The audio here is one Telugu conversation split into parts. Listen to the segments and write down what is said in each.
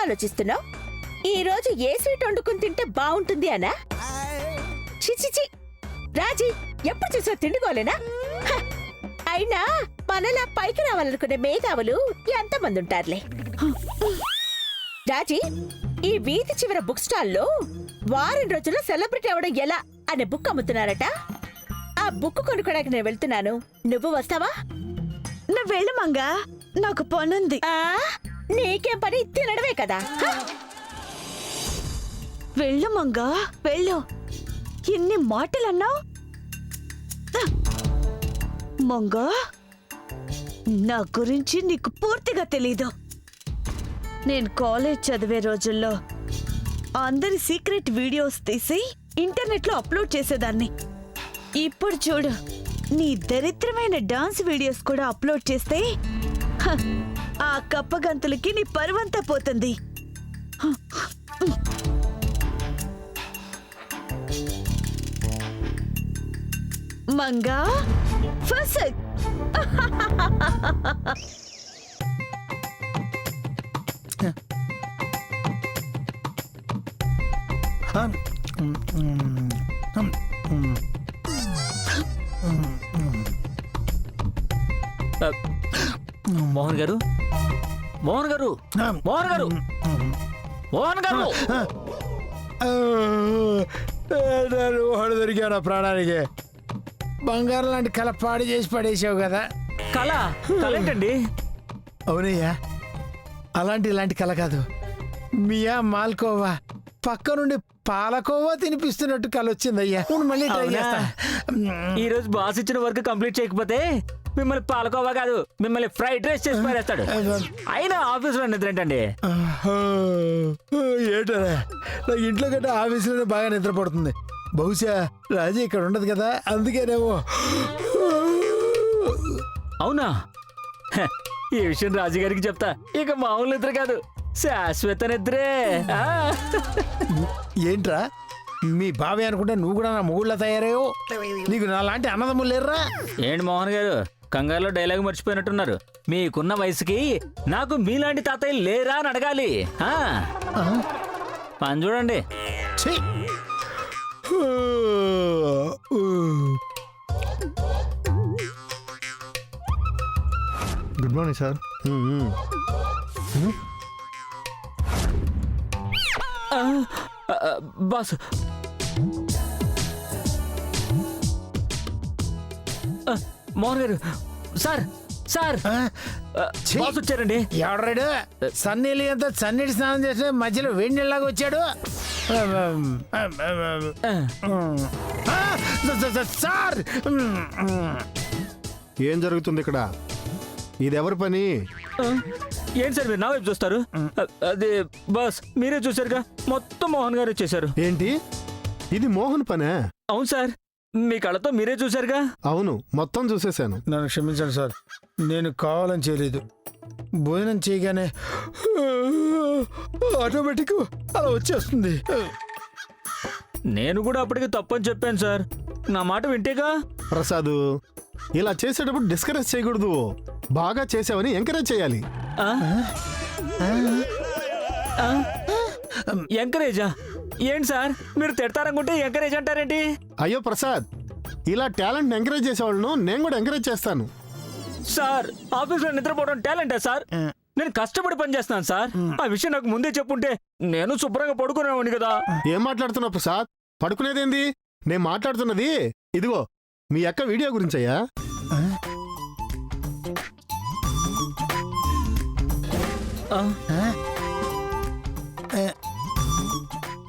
ఆలోచిస్తున్నావు? ఈ రోజు ఏ స్వీట్ వండుకుని తింటే బాగుంటుంది అనా? చిచిచి రాజీ, ఎప్పుడు చూసా తిండిగోలేనా? అయినా మనలా పైకి రావాలనుకునే మేధావులు ఎంతమంది ఉంటారులే. రాజీ, ఈ వీధి చివర బుక్ స్టాల్లో వారం రోజుల్లో సెలబ్రిటీ అవడం ఎలా అనే బుక్ అమ్ముతున్నారట. ఆ బుక్ కొనుక్కోడానికి నేను వెళ్తున్నాను, నువ్వు వస్తావా? నువ్వు వెళ్ళు మంగా, నాకు పనుంది. నీకేం పని, తినడమే కదా. వెళ్ళు మంగా, వెళ్ళు. ఎన్ని మాటలన్నావు మంగా? నా గురించి నీకు పూర్తిగా తెలీదు. నేను కాలేజ్ చదివే రోజుల్లో అందరి సీక్రెట్ వీడియోస్ తీసి ఇంటర్నెట్లో అప్లోడ్ చేసేదాన్ని. ఇప్పుడు చూడు, నీ దరిద్రమైన డాన్స్ వీడియోస్ కూడా అప్లోడ్ చేస్తే ఆ కప్పగంతులకి నీ పరువంతా పోతుంది. మంగా ఫసక్. మోహన్ గారు, మోహన్ గారు, మోహన్ గారు, మోహన్ గారు. వాడు దొరికాడు ప్రాణానికి. బంగారం లాంటి కళ పాడు చేసి పడేసావు కదా. కళ? కళ ఏంటండి? అవునయ్యా, ఇలాంటి కళ కాదు. మియా మాల్కోవా పక్క నుండి పాలకోవా తినిపిస్తున్నట్టు కళ వచ్చిందయ్యా. మళ్ళీ ట్రై చేస్తా. ఈ రోజు బాస్ ఇచ్చిన వర్క్ కంప్లీట్ చేయకపోతే మిమ్మల్ని పాలకోవా కాదు, మిమ్మల్ని ఫ్రైడ్ రైస్ చేసి పారేస్తాడు. అయినా ఆఫీసులో నిద్ర ఏంటండి? ఏంటనే, నాకు ఇంట్లో కంటే ఆఫీసులోనే బాగా నిద్రపడుతుంది. బహుశా రాజీ ఇక్కడ ఉండదు కదా, అందుకేనేమో. అవునా? ఈ విషయం రాజుగారికి చెప్తా. ఇక మామూలు నిద్ర కాదు, శాశ్వత నిద్రే. ఏంట్రా మీ బావే అనుకుంటే నువ్వు కూడా నా మొగుళ్ళ తయారయ్యో. నీకు నా లాంటి అన్నదమ్ములు లేర్రా? ఏంటి మోహన్ గారు, కంగారులో డైలాగ్ మర్చిపోయినట్టున్నారు. మీకున్న వయసుకి నాకు మీలాంటి తాతయ్య లేరా అని అడగాలి. పని చూడండి. Good morning sir. Boss, Mohan గారు, సార్ సార్, బాస్ వచ్చారండి. ఎవడ్రాడు? సన్నీళ్ళు ఎంత సన్నీటి స్నానం చేస్తే మధ్యలో వేడి నీళ్ళలాగా వచ్చాడు. సార్, ఏం జరుగుతుంది ఇక్కడ? ఇది ఎవరి పని? ఏంటి సార్ మీరు నా వైపు చూస్తారు? అదే బాస్, మీరే చూసారుగా, మొత్తం మోహన్ గారు వచ్చేసారు. ఏంటి, ఇది మోహన్ పనే? అవును సార్, మీ కళ్ళతో మీరే చూసారుగా. అవును, మొత్తం చూసేశాను. నన్ను క్షమించండి సార్, నేను కావాలని చేయలేదు. భోజనం చేయగానే ఆటోమేటిక్ అలా వచ్చేస్తుంది. నేను కూడా అప్పటికి తప్పని చెప్పాను సార్, నా మాట వింటేగా. ప్రసాద్, ఇలా చేసేటప్పుడు డిస్కరేజ్ చేయకూడదు, బాగా చేసావని ఎంకరేజ్ చేయాలి. ఎంకరేజా? ఏంటి సార్ మీరు తిడతారనుకుంటే ఎంకరేజ్ అంటారేంటి? అయ్యో ప్రసాద్, ఇలా టాలెంట్ ఎంకరేజ్ చేసేవాళ్ళను నేను కూడా ఎంకరేజ్ చేస్తాను. సార్, ఆఫీస్లో నిద్రపోవడం టాలెంటా సార్? నేను కష్టపడి పని చేస్తున్నాను సార్. ఆ విషయం నాకు ముందే చెప్పుంటే నేను శుభ్రంగా పడుకునేవాడిని కదా. ఏం మాట్లాడుతున్నావు ప్రసాద్? పడుకునేదేంది? నేను మాట్లాడుతున్నది ఇదిగో మీ అక్క వీడియో గురించయ్యా.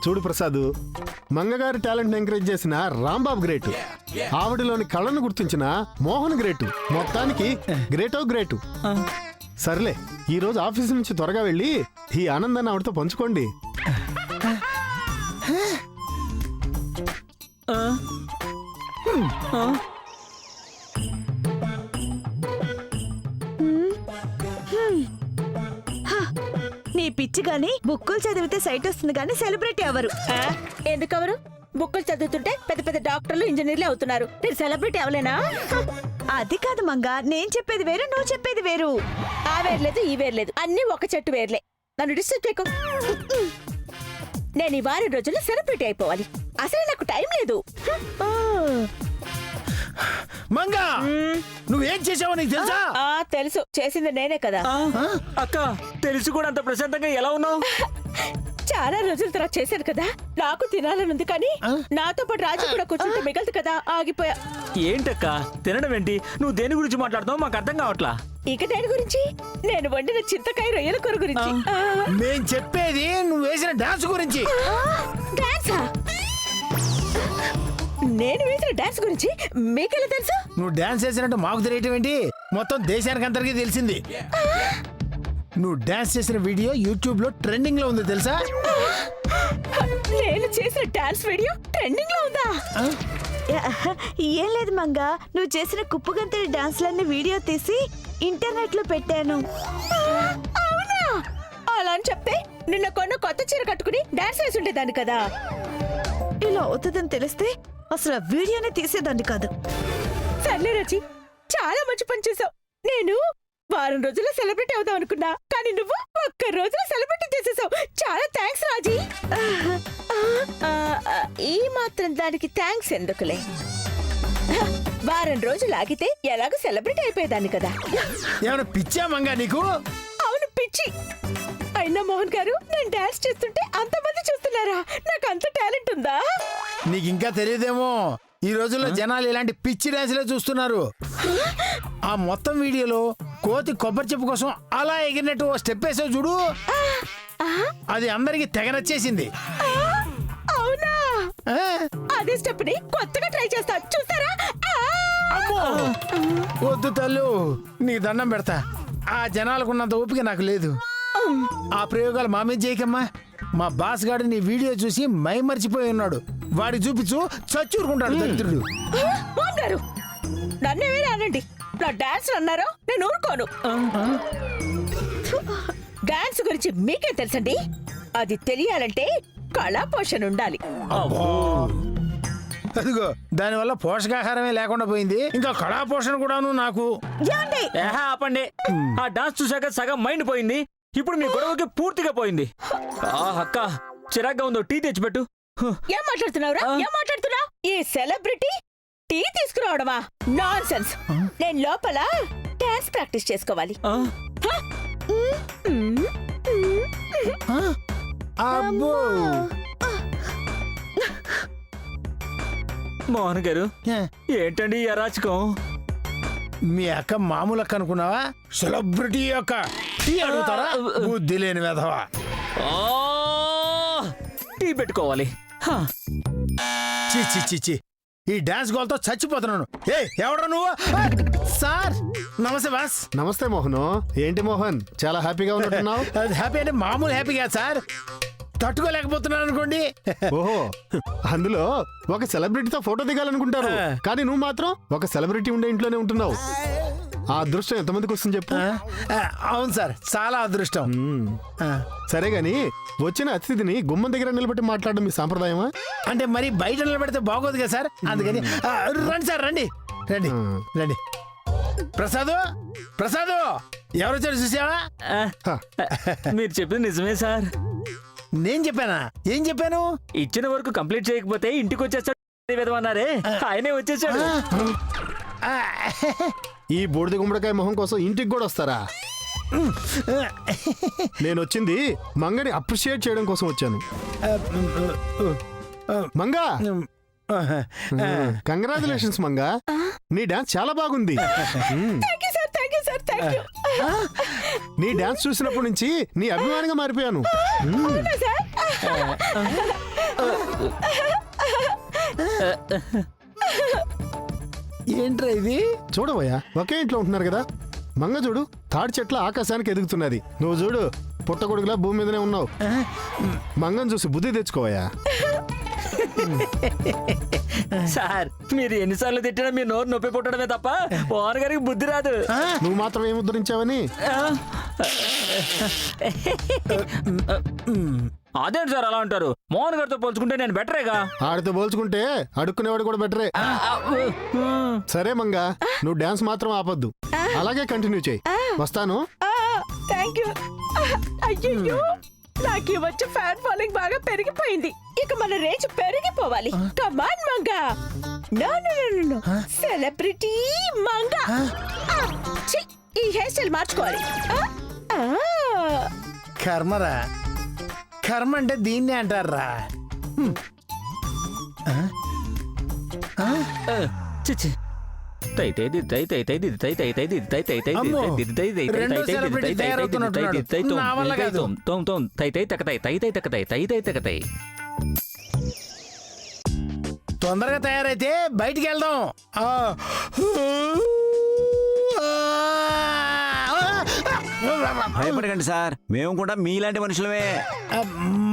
చూడు ప్రసాద్, మంగగారి టాలెంట్ ఎంకరేజ్ చేసిన రాంబాబు గ్రేటు, ఆవిడలోని కళను గుర్తించిన మోహన్ గ్రేటు, మొత్తానికి గ్రేటో గ్రేటు. సర్లే, ఈ రోజు ఆఫీస్ నుంచి త్వరగా వెళ్ళి ఈ ఆనందాన్ని ఆవిడతో పంచుకోండి. నీ పిచ్చి గాని బుక్కులు చదివితే సైట్ వస్తుంది గాని సెలబ్రిటీ ఎవరు? ఎందుకవరు? బుక్కులు చదువుతుంటే పెద్ద పెద్ద డాక్టర్లు, ఇంజనీర్లు అవుతున్నారు. నేను సెలబ్రిటీ అవలేనా? అది కాదు మంగా, నేను చెప్పేది వేరు, నువ్వు చెప్పేది వేరు. ఆ వేర్లేదు, ఈ వేర్లేదు, అన్ని ఒక చెట్టు వేర్లే. నన్ను డిస్టర్బ్ చేయకు. నేను ఈ వారం రోజుల్లో సెలబ్రిటీ అయిపోవాలి. అసలు నాకు టైం లేదు. మంగా నువ్వేం చేసావో నీకు తెలుసా? తెలుసు, చేసింది నేనే కదా. అక్క తెలిసి కూడా అంత ప్రశాంతంగా ఎలా ఉన్నావు? చాలా రోజుల తర్వాత చేశాను కదా, నాకు తినాలనుంది కానీ నాతో పాటు రాజు కూడా కూర్చుంటే మిగలదు కదా, ఆగిపోయా. ఏంటక్క తినడం ఏంటి? నువ్వు దేని గురించి మాట్లాడుతావు మాకు అర్థం కావట్లా. ఇక దేని గురించి? నేను వండిన చింతకాయ రొయ్యల కూర గురించి. మేం చెప్పేది నువ్వు వేసిన డాన్స్ గురించి. డాన్సా? నేను వేసిన డాన్స్ గురించి మీకెలా తెలుసు? నువ్వు డాన్స్ చేసినట్టు మాకు తెలియటం ఏంటి? మొత్తం దేశానికి అందరికీ తెలిసింది. నువ్వు డాన్స్ చేసిన వీడియో యూట్యూబ్ లో ట్రెండింగ్ లో ఉంది తెలుసా? నేను చేసిన డాన్స్ వీడియో ట్రెండింగ్ లో ఉందా? ఏం లేదు మంగా, నువ్వు చేసిన కుప్పగంతుడి డాన్స్లన్నీ వీడియో తీసి ఇంటర్నెట్ లో పెట్టాను. అవునా? అలా అని చెప్తే నిన్న కొన్న కొత్త చీర కట్టుకుని డాన్స్ వేసి ఉండేదాన్ని కదా. ఇలా అవుతుందని తెలిస్తే అసలు ఆ వీడియోనే తీసేదాన్ని కాదు. సర్లే రచి, చాలా మంచి పని చేసావు. నేను వారం రోజుల్లో సెలబ్రిటీ అవుదాం అనుకున్నా, కానీ నువ్వు ఒక్క రోజులో సెలబ్రిటీ చేసేసావు. చాలా థ్యాంక్స్ రాజీ. ఈ మాత్రం దానికి థ్యాంక్స్ ఎందుకులే. వారం రోజులు ఆగితే ఎలాగో సెలబ్రిటీ అయిపోయేదాన్ని కదా. ఏమైనా పిచ్చా మంగా నీకు? అవును, పిచ్చి. అయినా మోహన్ గారు, నేను డాన్స్ చేస్తుంటే అంతమంది చూస్తున్నారా? నాకు అంత టాలెంట్ ఉందా? నీకు ఇంకా తెలియదేమో, ఈ రోజుల్లో జనాలు ఇలాంటి పిచ్చి డాన్స్లే చూస్తున్నారు. ఆ మొత్తం వీడియోలో కోతి కొబ్బరి చెప్పు కోసం అలా ఎగిరినట్టు ఓ స్టెప్ వేసావు చూడు, అది అందరికి తెగ నచ్చేసింది. అవునా? ఆ? అదే స్టెప్ ని కొత్తగా ట్రై చేస్తా, చూస్తారా? అమ్మో! వద్దు తల్లు, నీకు దండం పెడతా. ఆ జనాలకున్నంత ఓపిక నాకు లేదు. ఆ ప్రయోగాలు మా మీద చేయకమ్మా. మా బాస్ గాడు నీ వీడియో చూసి మై మర్చిపోయి ఉన్నాడు. వాడి చూపించు, చచ్చూరుకుంటాడు దరిద్రుడు. మోహన్ గారు, నన్నేమైనా అనండి, నా డాన్స్ అన్నారో నేను ఊరుకోను. డాన్స్ గురించి మీకే తెలుసండి. అది తెలియాలంటే కళా పోషణ ఉండాలి. అదిగో దానివల్ల పోషకాహారమే లేకుండా పోయింది, ఇంకా కళా పోషణ కూడాను నాకు. ఏహా ఆపండి. ఆ డాన్స్ చూసాక సగం మైండ్ పోయింది. ఇప్పుడు మీ గొడవకి పూర్తిగా పోయింది. అక్క చిరాగ్గా ఉందో టీ తెచ్చిపెట్టు. ఏం మాట్లాడుతున్నావురా? ఏం మాట్లాడుతున్నావు? ఈ సెలబ్రిటీ టీ తీసుకురావడమా? Nonsense. నేను లోపల డాన్స్ ప్రాక్టీస్ చేసుకోవాలి. అబ్బో! మోహన్ గారు, ఏంటండి ఈ అరాచకం? మీ అక్క మామూలు అక్క అనుకున్నావా? సెలబ్రిటీ అక్క టీ అడుగుతారా? బుద్ధి లేని వెధవా. టీ పెట్టుకోవాలి. చి చి చి చి, ఈ డాన్స్ గోల్తో చచ్చిపోతున్నాను. ఏ ఎవడ్రా నువ్వు? సార్ నమస్తే బాస్. నమస్తే మోహన్. ఏంటి మోహన్, చాలా హ్యాపీగా ఉన్నట్టున్నావు? అది హ్యాపీ అంటే మామూలు హ్యాపీగా సార్, తట్టుకోలేకపోతున్నాను అనుకోండి. ఓహో, అందులో ఒక సెలబ్రిటీతో ఫోటో దిగాలనుకుంటారు, కానీ నువ్వు మాత్రం ఒక సెలబ్రిటీ ఉండే ఇంట్లోనే ఉంటున్నావు. ఆ అదృష్టం ఎంతమందికి వస్తుంది చెప్పు? అవును సార్, చాలా అదృష్టం. సరే గాని, వచ్చిన అతిథిని గుమ్మం దగ్గర నిలబెట్టి మాట్లాడడం మీ సాంప్రదాయమా? అంటే మరి బయట నిలబెడితే బాగోదు కదా సార్, అందుకని రండి సార్, రండి రండి రండి. ప్రసాదు, ప్రసాదు, ఎవరు వచ్చారు చూసావా? మీరు చెప్పింది నిజమే సార్. నేను చెప్పానా? ఏం చెప్పాను? ఇచ్చిన వరకు కంప్లీట్ చేయకపోతే ఇంటికి వచ్చేస్తాడు విధమన్నారే, ఆయనే వచ్చేసాడు. ఈ బూడిద గుమ్మడికాయ మొహం కోసం ఇంటికి కూడా వస్తారా? నేను వచ్చింది మంగని అప్రిషియేట్ చేయడం కోసం వచ్చాను. మంగా, కంగ్రాచులేషన్స్ మంగా, నీ డాన్స్ చాలా బాగుంది. నీ డాన్స్ చూసినప్పటి నుంచి నీ అభిమానిగా మారిపోయాను. ఏంట్రా ఇది? చూడవయ్యా, ఒకే ఇంట్లో ఉంటున్నారు కదా. మంగ చూడు, తాడి చెట్ల ఆకాశానికి ఎదుగుతున్నది. నువ్వు చూడు, పుట్టగొడుగులా భూమి మీదనే ఉన్నావు. మంగని చూసి బుద్ధి తెచ్చుకోవయ్యా. సార్, మీరు ఎన్నిసార్లు తిట్టినా మీ నోరు నొప్పి పుట్టడమే తప్ప ఓనర్ గారికి బుద్ధి రాదు. నువ్వు మాత్రం ఏం ఉద్ధరించావని? అదేంటి సార్ అలా అంటారు? మోహన్ గారితో పోల్చుకుంటే నేను బెటరేగా. ఆడితో పోల్చుకుంటే అడుక్కునేవాడు కూడా బెటరే. సరే మంగా, నువ్వు డాన్స్ మాత్రం ఆపొద్దు, అలాగే కంటిన్యూ చేయి. వస్తాను. Thank you. అయ్యో నాకు వచ్చే ఫ్యాన్ ఫాలోయింగ్ బాగా పెరిగిపోయింది. ఇక మన రేంజ్ పెరిగిపోవాలి. Come on Manga. No no no no celebrity Manga. ఛీ, ఈ హెయిర్ స్టైల్ మార్చుకోవాలి. కర్మరా, కర్మ అంటే దీన్నే అంటారా? చిచ్చి అమ్మో, రెండో celebrity తయారవుతున్నట్టున్నాడు. నా వల్ల కాదు. తొందరగా తయారైతే బయటికి వెళ్దాం. భయపడకండి సార్, మేము కూడా మీలాంటి మనుషులమే.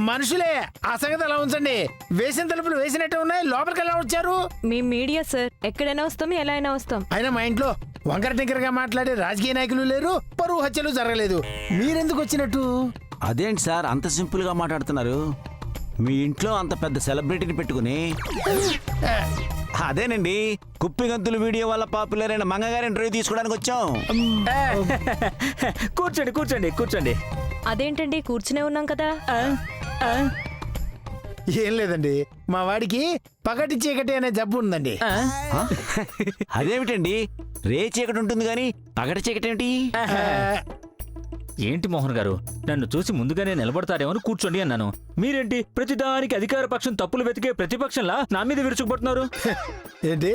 మనుషులే. ఆ సంగతి అలా ఉంచండి. వేసిన తలుపులు వేసినట్టు ఉన్నాయి, లోపలికి ఎలా వచ్చారు? మీ మీడియా సార్, ఎక్కడైనా వస్తాం, ఎలా అయినా వస్తాం. అయినా మా ఇంట్లో వంకర టింకరగా మాట్లాడే రాజకీయ నాయకులు లేరు, పరువు హత్యలు జరగలేదు. మీరెందుకు వచ్చినట్టు? అదేంటి సార్ అంత సింపుల్ గా మాట్లాడుతున్నారు? మీ ఇంట్లో అంత పెద్ద సెలబ్రిటీని పెట్టుకుని. అదేనండి, కుప్పిగంతులు వీడియో వల్ల పాపులర్ అయిన మంగగారి ఇంటర్వ్యూ తీసుకోవడానికి వచ్చాం. కూర్చోండి కూర్చోండి కూర్చోండి. అదేంటండి, కూర్చునే ఉన్నాం కదా. ఏం లేదండి, మా వాడికి పగటి చీకటి అనే జబ్బు ఉందండి. అదేమిటండి, రే చీకటి ఉంటుంది కానీ పగటి చీకటి ఏంటి? ఏంటి మోహన్ గారు, నన్ను చూసి ముందుగానే నిలబడతారేమని కూర్చోండి అన్నాను. మీరేంటి ప్రతిదానికి అధికార పక్షం తప్పులు వెతికే ప్రతిపక్షంలా నా మీద విరుచుకుపడుతున్నారు? ఏంటి,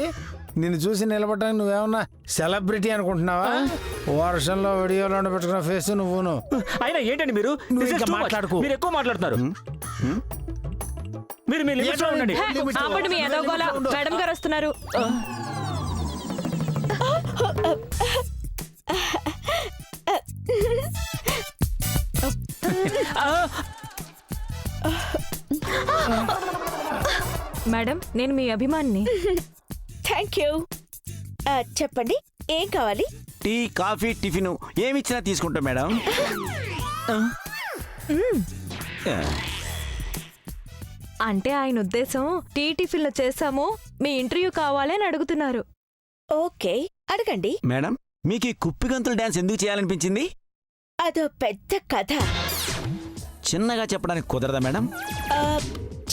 నిన్ను చూసి నిలబడటానికి నువ్వేమన్నా సెలబ్రిటీ అనుకుంటున్నావా? వర్షంలో వీడియోలో పెట్టుకున్న ఫేస్ నువ్వును. అయినా ఏంటండి మీరు? నువ్వు This is ఇంకా too much. మాట్లాడుకో. మీరు ఎక్కువ మాట్లాడుతున్నారు. మీరు మీ లిమిట్స్ లో ఉండండి. ఆపండి మీ ఎదగోలా, మేడం గారు వస్తున్నారు. మేడం, నేను మీ అభిమానిని. Thank you. చెప్పండి, ఏం కావాలి? టీ, కాఫీ, టిఫిన్ ఏమిచ్చినా తీసుకుంటాం మేడం. అంటే ఆయన ఉద్దేశం టీ టిఫిన్లో చేసాము, మీ ఇంటర్వ్యూ కావాలి అని అడుగుతున్నారు. ఓకే, అడగండి. మేడం, మీకు ఈ కుప్పిగంతుల డాన్స్ ఎందుకు చేయాలనిపించింది? అదో పెద్ద కథ. చిన్నగా చెప్పడానికి కుదరదా మేడం? ఆ,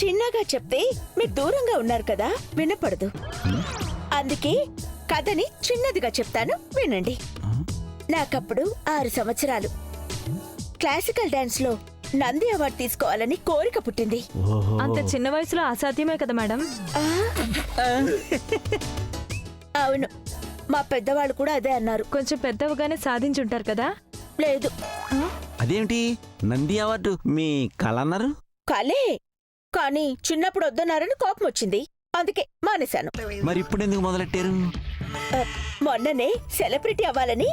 చిన్నగా చెప్తే మీరు దూరంగా ఉన్నారు కదా, వినపడదు. అందుకే కథని చిన్నదిగా చెప్తాను, వినండి. నాకప్పుడు 6 సంవత్సరాలు. క్లాసికల్ డాన్స్ లో నంది అవార్డు తీసుకోవాలని కోరిక పుట్టింది. అంత చిన్న వయసులో అసాధ్యమే కదా మేడం. ఆ, అవును, మా పెద్దవాళ్ళు కూడా అదే అన్నారు. కొంచెం పెద్దవగానే సాధించుంటారు కదా. లేదు, అదేమిటి నంది అవార్డు మీ కళ అన్నారు? కలే, కానీ చిన్నప్పుడు వద్దన్నారని కోపం వచ్చింది, అందుకే మానేశాను. మరి ఇప్పుడు ఎందుకు మొదలెట్టారు? మొన్ననే సెలబ్రిటీ అవ్వాలని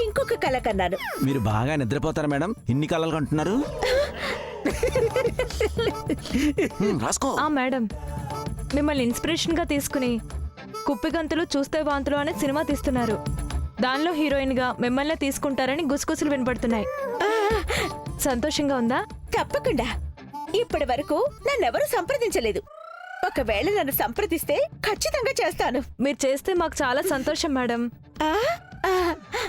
ఇంకొక కళ కన్నాను. మీరు బాగా నిద్రపోతారా మేడం, ఇన్ని కళలు కంటున్నారు? రాసుకో. ఆ మేడం, మిమ్మల్ని ఇన్స్పిరేషన్ గా తీసుకుని కుప్పిగంతులు చూస్తే వాంతులు అనే సినిమా తీస్తున్నారు. దానిలో హీరోయిన్ గా మిమ్మల్ని తీసుకుంటారని గుసగుసలు వినపడుతున్నాయి. సంతోషంగా ఉందా? తప్పకుండా. ఇప్పటి వరకు నన్నెవరూ సంప్రదించలేదు. ఒకవేళ నన్ను సంప్రదిస్తే ఖచ్చితంగా చేస్తాను. మీరు చేస్తే మాకు చాలా సంతోషం మేడం. ఆ, ఆ,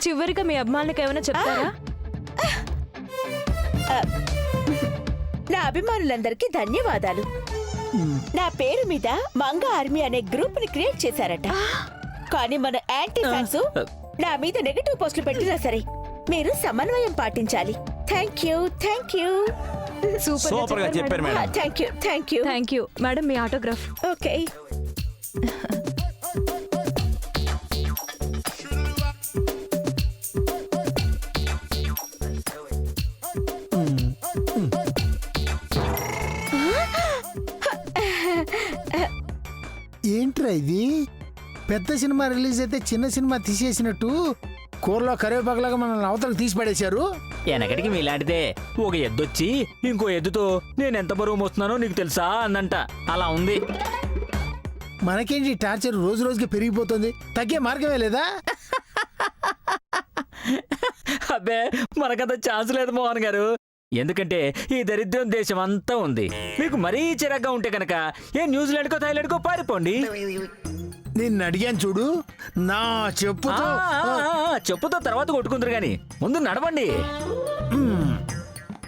చివరిగా మీ అభిమానులకు ఏమైనా చెప్తారా? నా అభిమానులందరికీ ధన్యవాదాలు. నా పేరు మీద మంగా ఆర్మీ అనే గ్రూప్ ని క్రియేట్ చేశారట. కానీ మన యాంటీ ఫ్యాన్స్ నా మీద నెగటివ్ పోస్టులు పెట్టినా సరే మీరు సమన్వయం పాటించాలి. Thank you, thank you. Super గా చెప్పారు madam. Thank you, thank you. Thank you madam, me autograph. Okay. ఏంట్రా ఇది? పెద్ద సినిమా రిలీజ్ అయితే చిన్న సినిమా తీసేసినట్టు కూరలో కరివేపాకులాగా మనల్ని అవతలకు తీసి పడేశారు. వెనకటికి మీలాంటిదే. ఒక ఎద్దొచ్చి ఇంకో ఎద్దుతో నేను ఎంత బరువు మోస్తున్నానో నీకు తెలుసా అన్నంట. అలా ఉంది. మనకేంటి టార్చర్ రోజు రోజుకి పెరిగిపోతుంది, తగ్గే మార్గమే లేదా? అబ్బే, మనకంత ఛాన్స్ లేదు మోహన్ గారు. ఎందుకంటే ఈ దరిద్రం దేశం అంతా ఉంది. మీకు మరీ చిరాగ్గా ఉంటే కనుక ఏ న్యూజిలాండ్కో థాయిలాండ్కో పారిపోండి. నిన్ను అడిగాను చూడు, నా చెప్పుతో చెప్పుతో తర్వాత కొట్టుకుందరు గాని ముందు నడవండి.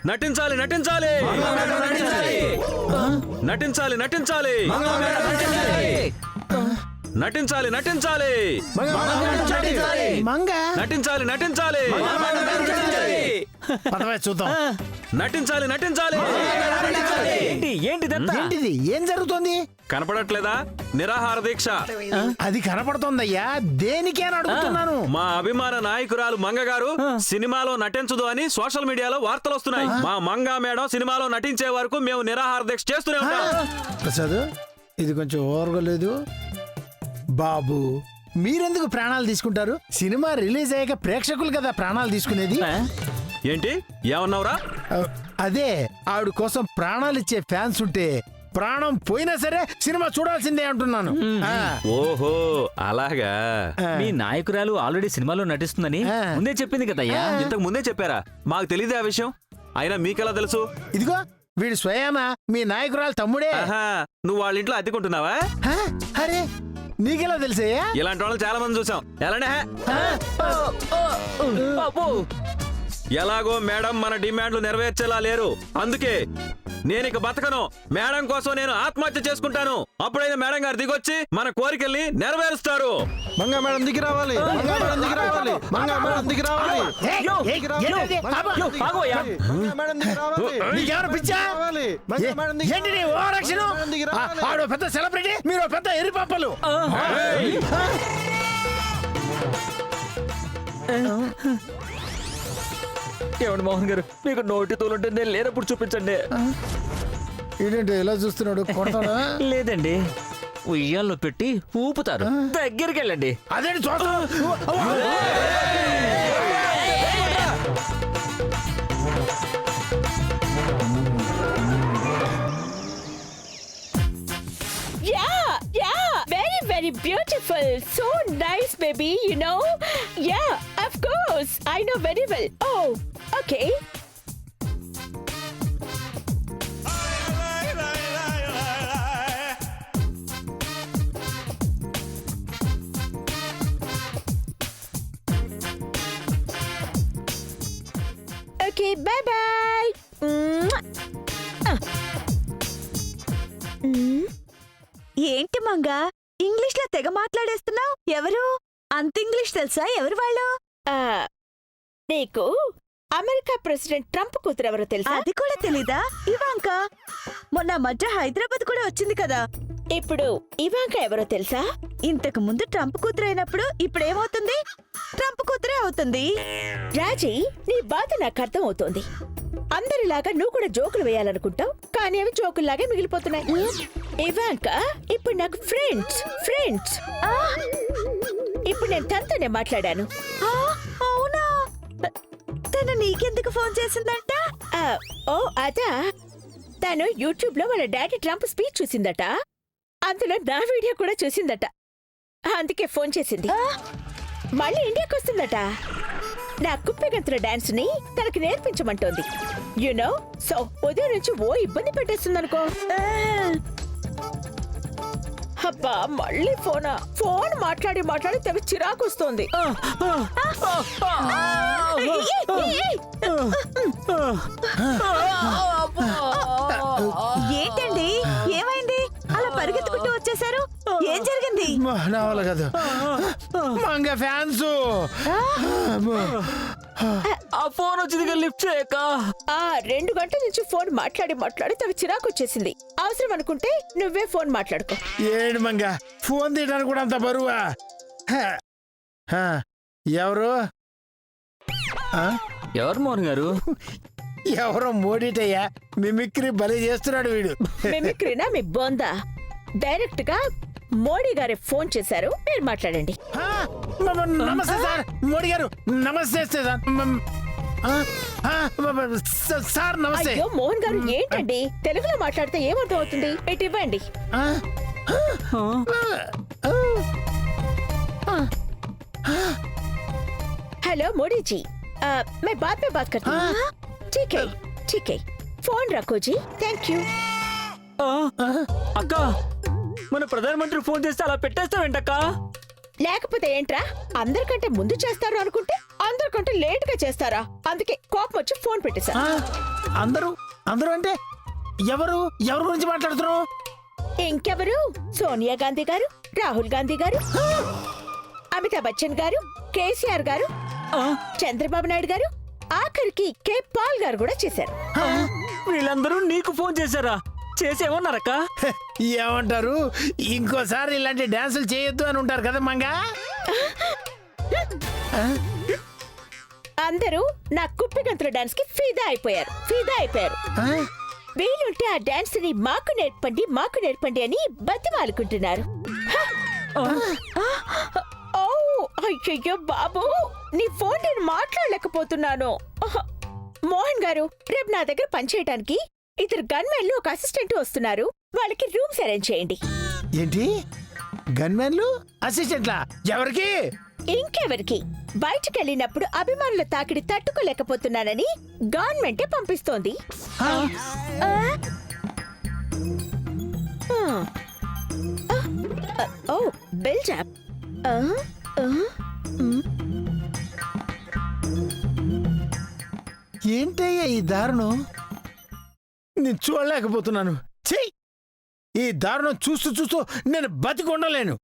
నటించాలి నటించాలి నటించాలి నటించాలి నటించాలి నటించాలి మంగ నటించాలి నటించాలి పదవే చూద్దాం. నటించాలి నటించాలి ఏంటిదంతా ఏంటిది? ఏం జరుగుతోంది? కనపడట్లేదా నిరాహార దీక్ష అది కనపడుతోందయ్యా, దేనికే అని అడుగుతున్నాను. మా అభిమాన నాయకురాలు మంగ గారు సినిమాలో నటించదు అని సోషల్ మీడియాలో వార్తలు వస్తున్నాయి. మా మంగా మేడం సినిమాలో నటించే వరకు మేము నిరాహార దీక్ష చేస్తూనే ఉంటాం. ప్రసాద్, ఇది కొంచెం ఓర్గలేదు. బాబు, మీరెందుకు ప్రాణాలు తీసుకుంటారు? సినిమా రిలీజ్ అయ్యాక ప్రేక్షకులు కదా ప్రాణాలు తీసుకునేది. ఏంటి ఏమన్నావురా? అదే, ఆవిడ కోసం ప్రాణాలు ఇచ్చే ఫ్యాన్స్ ఉంటే ప్రాణం పోయినా సరే సినిమా చూడాల్సిందే అంటున్నాను. ఓహో అలాగా. మీ నాయకురాలు ఆల్రెడీ సినిమాలో నటిస్తుందని ఆ. ముందే చెప్పింది కదయ్యా. ఇంతకు ముందే చెప్పారా? మాకు తెలియదు ఆ విషయం. అయినా మీకెలా తెలుసు? ఇదిగో వీడు స్వయానా మీ నాయకురాలు తమ్ముడే. ఆహా, నువ్వు వాళ్ళ ఇంట్లో అద్దెకుంటున్నావా? హ? అరే, నీకెలా తెలుసయ్యా? ఇలాంటి వాళ్ళని చాలా మంది చూసాం. ఎలానే అబ్బో. ఎలాగో మేడం మన డిమాండ్లు నెరవేర్చేలా లేరు. అందుకే నేను ఇక బతకను. మేడం కోసం నేను ఆత్మహత్య చేసుకుంటాను. అప్పుడైనా మేడం గారు దిగొచ్చి మన కోరికల్ని నెరవేరుస్తారు. మంగా మేడం దిగి రావాలి, మంగా మేడం దిగి రావాలి, మంగా మేడం దిగి రావాలి, ఏయ్, యో, ఏయ్, ఏంటది? అబ్బా, యో, ఆగోయ్యా. మంగా మేడం దిగి రావాలి, నీకేమైనా పిచ్చా? రావాలి, మంగా మేడం దిగి ఏంటి నీ ఓవరాక్షన్? మంగా మేడం దిగి రావాలి. ఆవిడ పెద్ద సెలబ్రిటీ, మీరు పెద్ద ఎర్రిపప్పలు. ఏమండి మోహన్ గారు, మీకు నోటి తోలుంటే నేను లేనప్పుడు చూపించండి. ఏంటంటే ఎలా చూస్తున్నాడు? కొడతాడా? లేదండి, ఉయ్యాల్లో పెట్టి ఊపుతారు. దగ్గరికి వెళ్ళండి. అదేంటి చూస్తాడు? Yeah, very beautiful. So nice, baby, you know? Yeah, of course. I know very well. Oh, okay. Okay, bye-bye. ఏంటి మంగా ఇంగ్లీష్ లో తెగ మాట్లాడేస్తున్నావు? ఎవరు? అంత ఇంగ్లీష్ తెలుసా? ఎవరు వాళ్ళు? నీకు అమెరికా ప్రెసిడెంట్ ట్రంప్ కూతురు ఎవరో తెలుసా? అది కూడా తెలీదా? ఇవాంకా. మొన్న మధ్య హైదరాబాద్ కూడా వచ్చింది కదా. ఇప్పుడు ఇవాంకా ఎవరో తెలుసా? ఇంతకు ముందు ట్రంప్ కూతురు అయినప్పుడు ఇప్పుడేమవుతుంది? ట్రంప్ కూతురే అవుతుంది. రాజీ, నీ బాధ నాకు అర్థం అవుతోంది. అందరిలాగా నువ్వు కూడా జోకులు వేయాలనుకుంటావు, కానీ అవి జోకుల్లాగే మిగిలిపోతున్నాయి. ఇవాంకా ఇప్పుడు నాకు ఫ్రెండ్స్. ఇప్పుడు నేను తనతోనే మాట్లాడాను. ఆ, అవునా? తను నీకెందుకు ఫోన్ చేసిందంట? ఓ అదా, తను యూట్యూబ్ లో వాళ్ళ డాడీ ట్రంప్ స్పీచ్ చూసిందట. అందులో నా వీడియో కూడా చూసిందట. అందుకే ఫోన్ చేసింది. మళ్ళీ ఇండియాకి వస్తుందట. నా కుప్పెగంతుల డాన్స్ ని తనకి నేర్పించమంటోంది. యునో, సో ఉదయం నుంచి ఓ ఇబ్బంది పెట్టేస్తుందనుకో. అబ్బా, మళ్ళీ ఫోన్ మాట్లాడి తెవి చిరాకు వస్తోంది. ఏంటండి, ఏమైంది? అలా పరిగెత్తుకుంటూ వచ్చేసారు? ఏం జరిగింది? నా వల్ల కాదు. మంగ ఫ్యాన్స్. ఆ ఫోన్ వచ్చింది, లిఫ్ట్ చేయక. 2 గంటల నుంచి ఫోన్ మాట్లాడి తవి చిరాకు వచ్చేసింది. అవసరం అనుకుంటే నువ్వే ఫోన్ మాట్లాడుకో. ఏంటి మంగ, ఫోన్ తీయడానికి కూడా అంత బరువా? ఎవరు? ఎవరు మోహన్ గారు? ఎవరో మోడీటయ్యా, మిమిక్రీ భలే చేస్తున్నాడు వీడు. మిమిక్రీనా మీ బోందా? డైరెక్ట్ గా మోడీ గారే ఫోన్ చేశారు, మీరు మాట్లాడండి. నమస్తే సార్. మోడీ గారు నమస్తే సార్. సార్ నమస్తే. అయ్యో మోహన్ గారు, ఏంటండి తెలుగులో మాట్లాడితే ఏమర్థం అవుతుంది? ఇటు ఇవ్వండి. हेलो मोदी जी, मैं बाद में बात करती हूँ. ठीक है, फोन रखो जी. Thank you. అక్క, మన ప్రధానమంత్రి ఫోన్ చేస్తే అలా పెట్టేస్తావేంటక్క? లేకపోతే ఏంట్రా, అందరికంటే ముందు చేస్తారు అనుకుంటే అందరికంటే లేట్ గా చేస్తారా? అందుకే కోపం వచ్చి ఫోన్ పెట్టేశా. ఆ, అందరూ అందరూ అంటే ఎవరు ఎవరి గురించి మాట్లాడుతున్నావు? ఇంకెవరు? సోనియా గాంధీ గారు, రాహుల్ గాంధీ గారు, అమితాబ్ బచ్చన్ గారు, కేసీఆర్ గారు, చంద్రబాబు నాయుడు గారు, ఆఖరికి కే పాల్ గారు కూడా చేశారు. వీళ్ళందరూ నీకు ఫోన్ చేశారా? చేసేమన్నారక్క? ఏమంటారు, ఇంకోసారి ఇలాంటి డాన్సులు చేయొద్దు అని ఉంటారు కదా మంగా. అందరూ నా కుప్పిగంతుల డాన్స్ కి ఫిదా అయిపోయారు. ఆ? వీలుంటే ఆ డాన్స్ ని మాకు నేర్పండి అని బతిమాలుకుంటున్నారు. ఓ అయ్యయ్యో బాబు, నీ ఫోన్ నేను మాట్లాడలేకపోతున్నాను. మోహన్ గారు, రేపు నా దగ్గర పనిచేయడానికి 2 గన్మెన్లు, ఒక అసిస్టెంట్ వస్తున్నారు. వాళ్ళకి రూమ్స్ అరేంజ్ చేయండి. ఏంటి, గన్మెన్లు అసిస్టెంట్లా? ఎవరికి? ఇంకెవరికి? బయటకెళ్ళినప్పుడు అభిమానుల తాకిడి తట్టుకోలేకపోతున్నానని గవర్నమెంటే పంపిస్తోంది. ఆ? ఆ? ఓ బిల్డప్. ఏంటయ్యా ఈ దారుణం? నేను చూడలేకపోతున్నాను. చెయ్యి, ఈ దారుణం చూస్తూ నేను బతికి ఉండలేను.